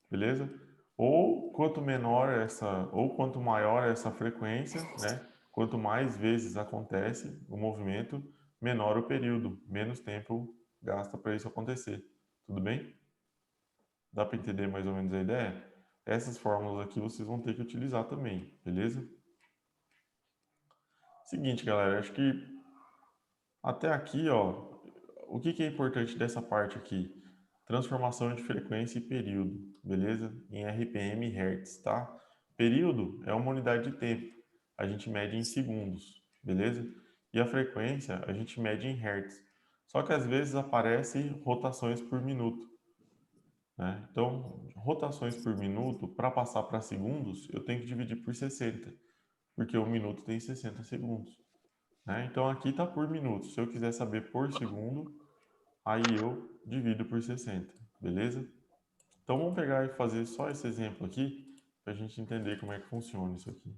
Beleza? Ou quanto maior essa frequência, né? Quanto mais vezes acontece o movimento, menor o período, menos tempo gasta para isso acontecer. Tudo bem? Dá para entender mais ou menos a ideia? Essas fórmulas aqui vocês vão ter que utilizar também, beleza? Seguinte, galera, acho que até aqui, ó, o que é importante dessa parte aqui? Transformação de frequência e período, beleza? Em RPM e Hertz, tá? Período é uma unidade de tempo. A gente mede em segundos, beleza? E a frequência a gente mede em Hertz. Só que às vezes aparece rotações por minuto, né? Então, rotações por minuto, para passar para segundos, eu tenho que dividir por 60, porque um minuto tem 60 segundos, né? Então aqui está por minuto. Se eu quiser saber por segundo, aí eu divido por 60, beleza? Então vamos pegar e fazer só esse exemplo aqui para a gente entender como é que funciona isso aqui.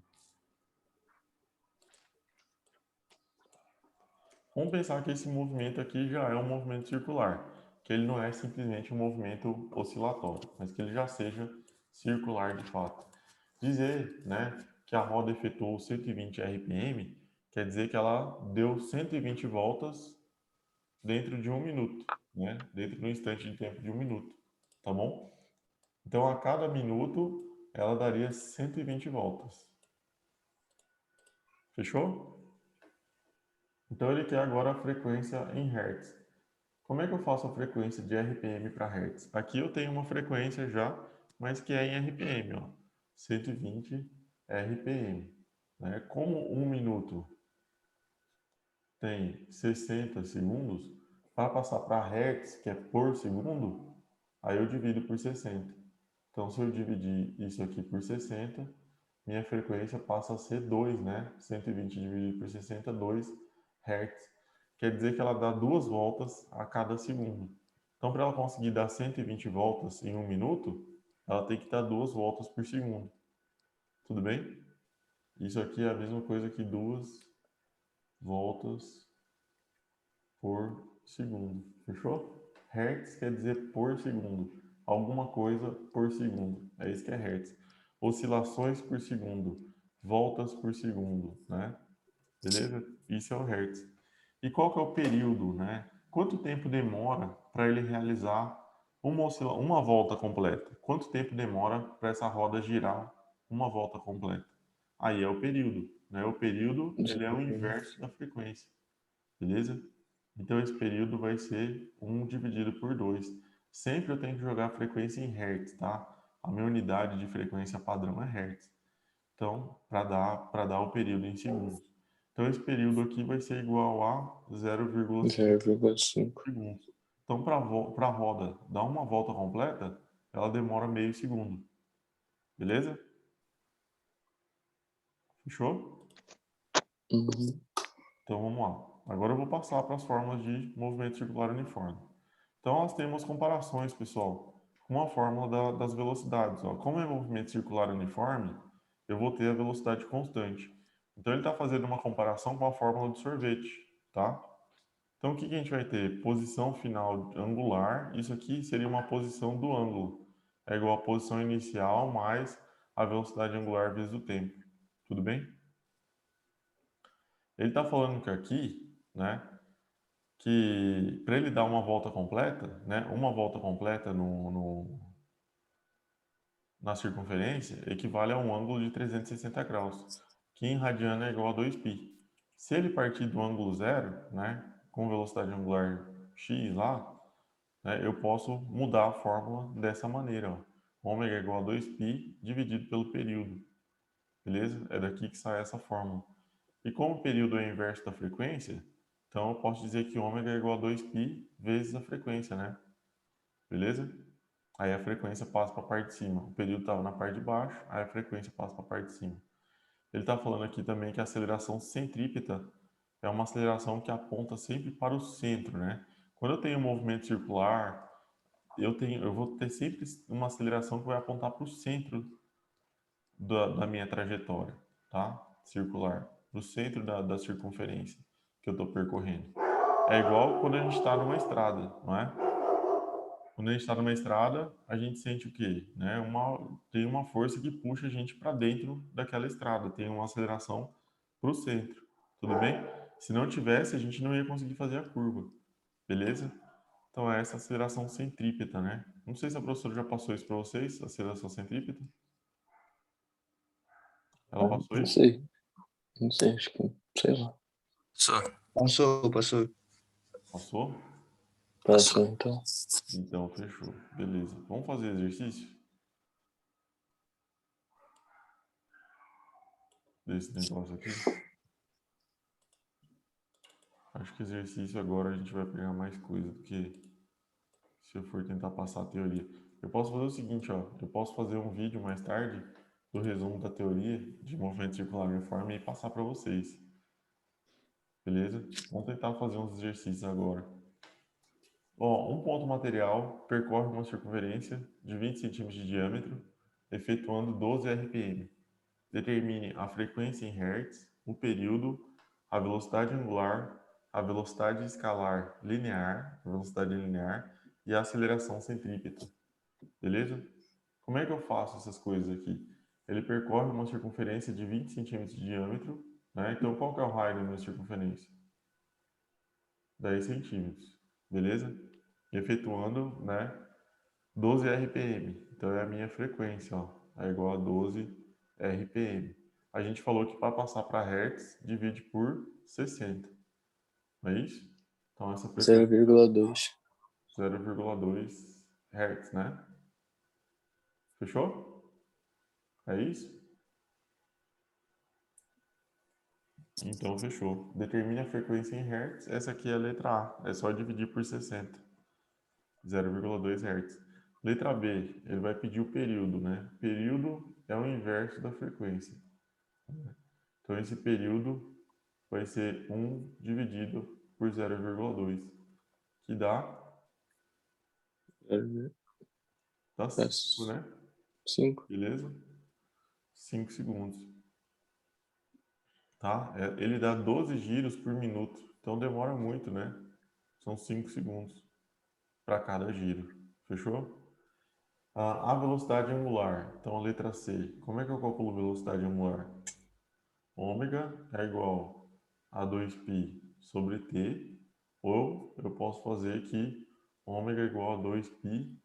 Vamos pensar que esse movimento aqui já é um movimento circular, que ele não é simplesmente um movimento oscilatório, mas que ele já seja circular de fato. Dizer, né, que a roda efetuou 120 RPM quer dizer que ela deu 120 voltas dentro de um minuto, né? Dentro de um instante de tempo de um minuto, tá bom? Então, a cada minuto, ela daria 120 voltas. Fechou? Então, ele quer agora a frequência em Hertz. Como é que eu faço a frequência de RPM para Hertz? Aqui eu tenho uma frequência já, mas que é em RPM, ó, 120 RPM. Né? Como um minuto tem 60 segundos, para passar para Hertz, que é por segundo, aí eu divido por 60. Então, se eu dividir isso aqui por 60, minha frequência passa a ser 2, né? 120 dividido por 60, 2 Hz. Quer dizer que ela dá 2 voltas a cada segundo. Então, para ela conseguir dar 120 voltas em um minuto, ela tem que dar 2 voltas por segundo. Tudo bem? Isso aqui é a mesma coisa que 2 voltas por segundo. Fechou? Hertz quer dizer por segundo. Alguma coisa por segundo. É isso que é Hertz. Oscilações por segundo. Voltas por segundo, né? Beleza? Isso é o Hertz. E qual que é o período, né? Quanto tempo demora para ele realizar uma volta completa? Quanto tempo demora para essa roda girar uma volta completa? Aí é o período, né? O período, ele é o inverso da frequência, beleza? Então esse período vai ser 1 dividido por 2. Sempre eu tenho que jogar a frequência em Hertz, tá? A minha unidade de frequência padrão é Hertz. Então, para dar o período em segundos. Então, esse período aqui vai ser igual a 0,5 0,5. segundos. Então, para a roda dar uma volta completa, ela demora meio segundo. Beleza? Fechou? Uhum. Então, vamos lá. Agora eu vou passar para as fórmulas de movimento circular uniforme. Então, nós temos comparações, pessoal, com a fórmula das velocidades. Ó. Como é movimento circular uniforme, eu vou ter a velocidade constante. Então, ele está fazendo uma comparação com a fórmula do sorvete, tá? Então, o que a gente vai ter? Posição final angular. Isso aqui seria uma posição do ângulo. É igual a posição inicial mais a velocidade angular vezes o tempo. Tudo bem? Ele está falando que aqui, né, que para ele dar uma volta completa, né, uma volta completa na circunferência equivale a um ângulo de 360 graus, que em radiano é igual a 2π. Se ele partir do ângulo zero, né, com velocidade angular x lá, né, eu posso mudar a fórmula dessa maneira. Ó. Ômega é igual a 2π dividido pelo período. Beleza? É daqui que sai essa fórmula. E como o período é o inverso da frequência, então eu posso dizer que ômega é igual a 2π vezes a frequência, né? Beleza? Aí a frequência passa para a parte de cima. O período estava na parte de baixo, aí a frequência passa para a parte de cima. Ele está falando aqui também que a aceleração centrípeta é uma aceleração que aponta sempre para o centro, né? Quando eu tenho um movimento circular, eu vou ter sempre uma aceleração que vai apontar para o centro da minha trajetória, tá? Circular, para o centro da circunferência que eu estou percorrendo. É igual quando a gente está numa estrada, não é? Quando a gente está numa estrada, a gente sente o quê? Né? Tem uma força que puxa a gente para dentro daquela estrada, tem uma aceleração para o centro, tudo bem? Se não tivesse, a gente não ia conseguir fazer a curva, beleza? Então é essa aceleração centrípeta, né? Não sei se a professora já passou isso para vocês, aceleração centrípeta. Ela passou Não isso? sei. Não sei, acho que. Sei lá. Só. Passou. Passou? Passou então. Então, fechou. Beleza. Vamos fazer exercício? Desse negócio aqui. Acho que exercício agora a gente vai pegar mais coisa do que se eu for tentar passar a teoria. Eu posso fazer o seguinte, ó. Eu posso fazer um vídeo mais tarde do resumo da teoria de movimento circular uniforme e passar para vocês. Beleza? Vamos tentar fazer uns exercícios agora. Ó, um ponto material percorre uma circunferência de 20 centímetros de diâmetro, efetuando 12 RPM. Determine a frequência em Hertz, o período, a velocidade angular, a velocidade escalar linear, e a aceleração centrípeta. Beleza? Como é que eu faço essas coisas aqui? Ele percorre uma circunferência de 20 centímetros de diâmetro, né? Então, qual que é o raio da minha circunferência? 10 centímetros, beleza? Efetuando, né, 12 RPM. Então, é a minha frequência, ó, é igual a 12 RPM. A gente falou que para passar para Hertz, divide por 60. Não é isso? Então, essa frequência 0,2. 0,2 Hz, né? Fechou? É isso? Então, fechou. Determine a frequência em Hz. Essa aqui é a letra A. É só dividir por 60. 0,2 Hz. Letra B, ele vai pedir o período, né? Período é o inverso da frequência. Então, esse período vai ser 1 dividido por 0,2, que dá 5, né? 5. Beleza? 5 segundos. Tá? Ele dá 12 giros por minuto. Então demora muito, né? São 5 segundos para cada giro. Fechou? A velocidade angular. Então, a letra C. Como é que eu calculo a velocidade angular? Ômega é igual a 2π sobre t. Ou eu posso fazer aqui ômega é igual a 2π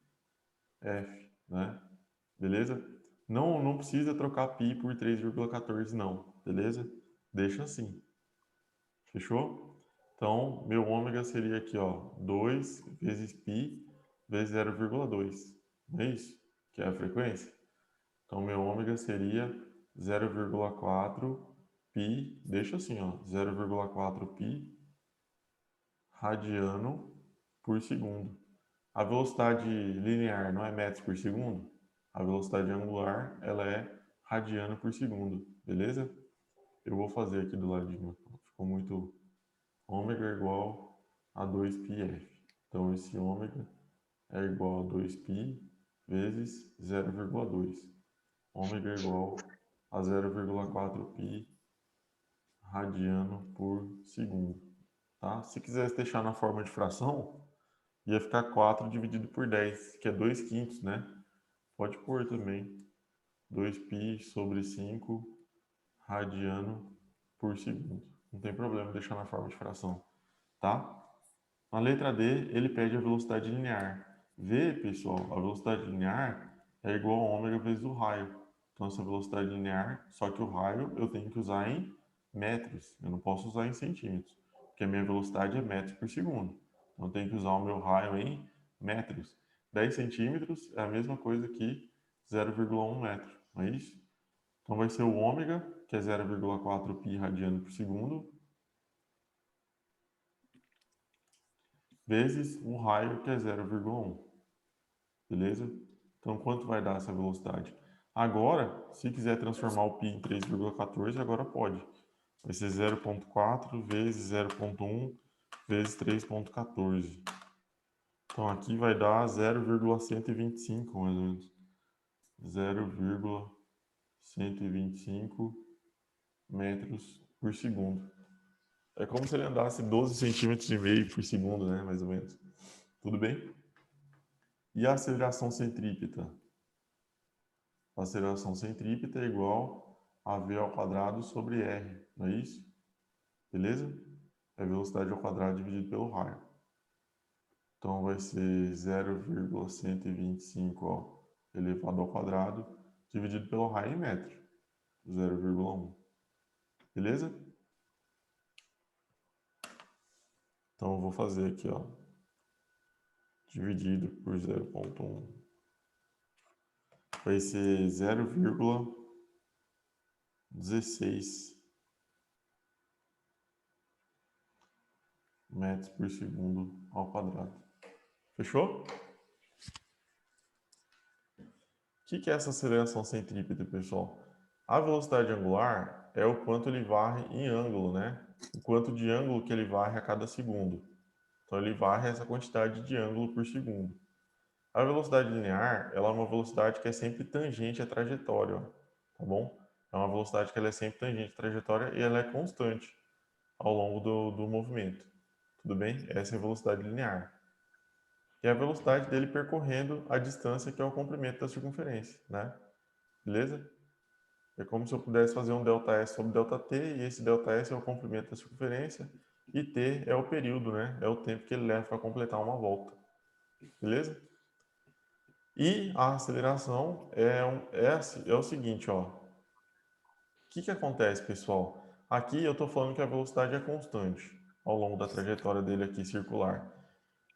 f, né? Beleza? Não precisa trocar π por 3,14 não, beleza? Deixa assim. Fechou? Então, meu ômega seria aqui, ó, 2 vezes π vezes 0,2. Não é isso? Que é a frequência? Então, meu ômega seria 0,4 π, deixa assim, ó, 0,4 π radiano por segundo. A velocidade linear não é metros por segundo? A velocidade angular, ela é radiano por segundo, beleza? Eu vou fazer aqui do ladinho, ficou muito... Ômega é igual a 2πf. Então, esse ômega é igual a 2π vezes 0,2. Ômega é igual a 0,4π radiano por segundo. Tá? Se quisesse deixar na forma de fração, ia ficar 4 dividido por 10, que é 2/5, né? Pode pôr também. 2π sobre 5 radiano por segundo. Não tem problema deixar na forma de fração, tá? Na letra D, ele pede a velocidade linear. V, pessoal, a velocidade linear é igual a ômega vezes o raio. Então, essa velocidade linear, só que o raio eu tenho que usar em metros. Eu não posso usar em centímetros, porque a minha velocidade é metros por segundo. Então, eu tenho que usar o meu raio em metros. 10 centímetros é a mesma coisa que 0,1 metro, não é isso? Então, vai ser o ômega, que é 0,4 π radiano por segundo, vezes um raio, que é 0,1. Beleza? Então, quanto vai dar essa velocidade? Agora, se quiser transformar o π em 3,14, agora pode. Vai ser 0,4 vezes 0,1 vezes 3,14. Então, aqui vai dar 0,125, mais ou menos. 0,125 metros por segundo. É como se ele andasse 12 centímetros e meio por segundo, né? Mais ou menos. Tudo bem? E a aceleração centrípeta? A aceleração centrípeta é igual a v ao quadrado sobre r, não é isso? Beleza? É a velocidade ao quadrado dividido pelo raio. Então vai ser 0,125 elevado ao quadrado dividido pelo raio em metro. 0,1. Beleza? Então eu vou fazer aqui, ó, dividido por 0,1. Vai ser 0,16 metros por segundo ao quadrado. Fechou? O que é essa aceleração centrípeta, pessoal? A velocidade angular é o quanto ele varre em ângulo, né? O quanto de ângulo que ele varre a cada segundo. Então, ele varre essa quantidade de ângulo por segundo. A velocidade linear, ela é uma velocidade que é sempre tangente à trajetória, ó, tá bom? É uma velocidade que ela é sempre tangente à trajetória e ela é constante ao longo do movimento. Tudo bem? Essa é a velocidade linear. E a velocidade dele percorrendo a distância que é o comprimento da circunferência, né? Beleza? É como se eu pudesse fazer um ΔS sobre ΔT, e esse ΔS é o comprimento da circunferência, e T é o período, né? É o tempo que ele leva para completar uma volta. Beleza? E a aceleração é o seguinte, ó. O que acontece, pessoal? Aqui eu estou falando que a velocidade é constante ao longo da trajetória dele aqui circular.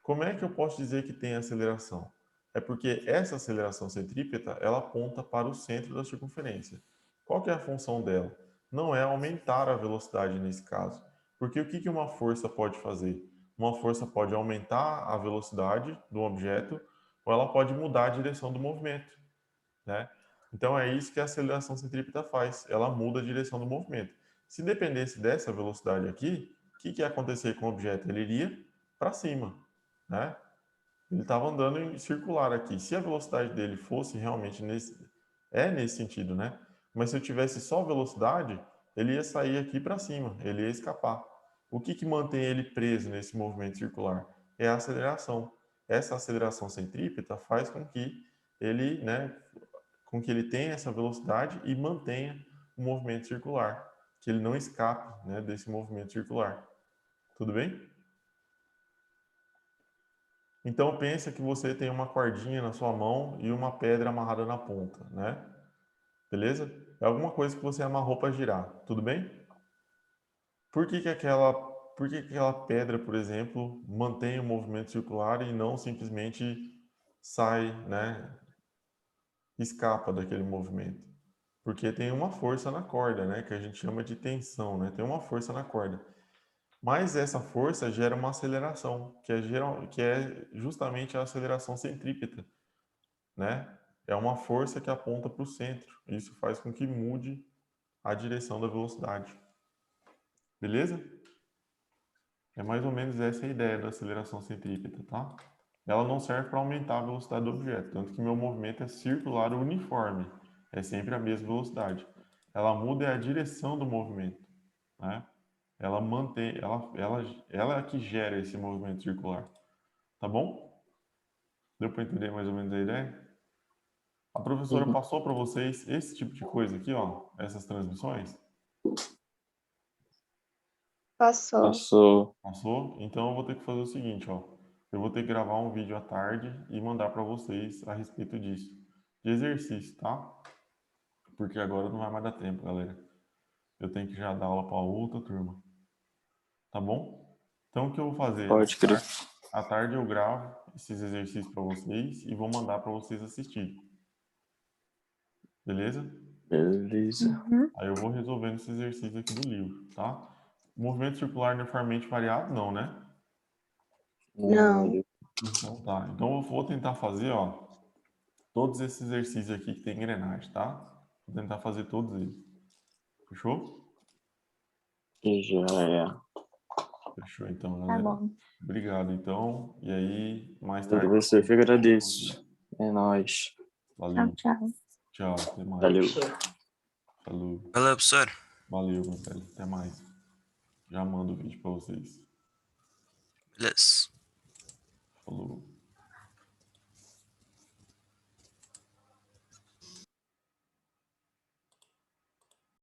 Como é que eu posso dizer que tem aceleração? É porque essa aceleração centrípeta, ela aponta para o centro da circunferência. Qual que é a função dela? Não é aumentar a velocidade nesse caso. Porque o que uma força pode fazer? Uma força pode aumentar a velocidade do objeto ou ela pode mudar a direção do movimento, né? Então é isso que a aceleração centrípeta faz, ela muda a direção do movimento. Se dependesse dessa velocidade aqui, o que ia acontecer com o objeto? Ele iria para cima, né? Ele estava andando em circular aqui. Se a velocidade dele fosse realmente É nesse sentido, né? Mas se eu tivesse só velocidade, ele ia sair aqui para cima, ele ia escapar. O que que mantém ele preso nesse movimento circular? É a aceleração. Essa aceleração centrípeta faz com que ele, né, com que ele tenha essa velocidade e mantenha o movimento circular, que ele não escape, né, desse movimento circular. Tudo bem? Então pensa que você tem uma cordinha na sua mão e uma pedra amarrada na ponta, né? Beleza? É alguma coisa que você amarrou para girar, tudo bem? Por que que aquela pedra, por exemplo, mantém o movimento circular e não simplesmente sai, né, escapa daquele movimento? Porque tem uma força na corda, né, que a gente chama de tensão, né? Tem uma força na corda. Mas essa força gera uma aceleração, que é justamente a aceleração centrípeta, né? É uma força que aponta para o centro. Isso faz com que mude a direção da velocidade. Beleza? É mais ou menos essa a ideia da aceleração centrípeta, tá? Ela não serve para aumentar a velocidade do objeto, tanto que meu movimento é circular uniforme, é sempre a mesma velocidade. Ela muda a direção do movimento, né? Ela mantém, ela é que gera esse movimento circular, tá bom? Deu para entender mais ou menos a ideia? A professora passou para vocês esse tipo de coisa aqui, ó, essas transmissões? Passou. Passou. Passou? Então eu vou ter que fazer o seguinte, ó. Eu vou ter que gravar um vídeo à tarde e mandar para vocês a respeito disso. De exercício, tá? Porque agora não vai mais dar tempo, galera. Eu tenho que já dar aula para outra turma. Tá bom? Então o que eu vou fazer? Pode crer. À tarde eu gravo esses exercícios para vocês e vou mandar para vocês assistirem. Beleza? Beleza. Uhum. Aí eu vou resolvendo esse exercício aqui do livro, tá? Movimento circular uniformemente variado, não, né? Não. Então tá. Então eu vou tentar fazer, ó, todos esses exercícios aqui que tem engrenagem, tá? Vou tentar fazer todos eles. Fechou? Já é. Fechou então, Tá galera. bom. Obrigado então. E aí, mais tarde. Professor, eu que agradeço. É nóis. Valeu. Tchau, tchau. Tchau. Até mais. Valeu. Falou. Valeu, professor. Valeu, meu velho. Até mais. Já mando o vídeo pra vocês. Beleza.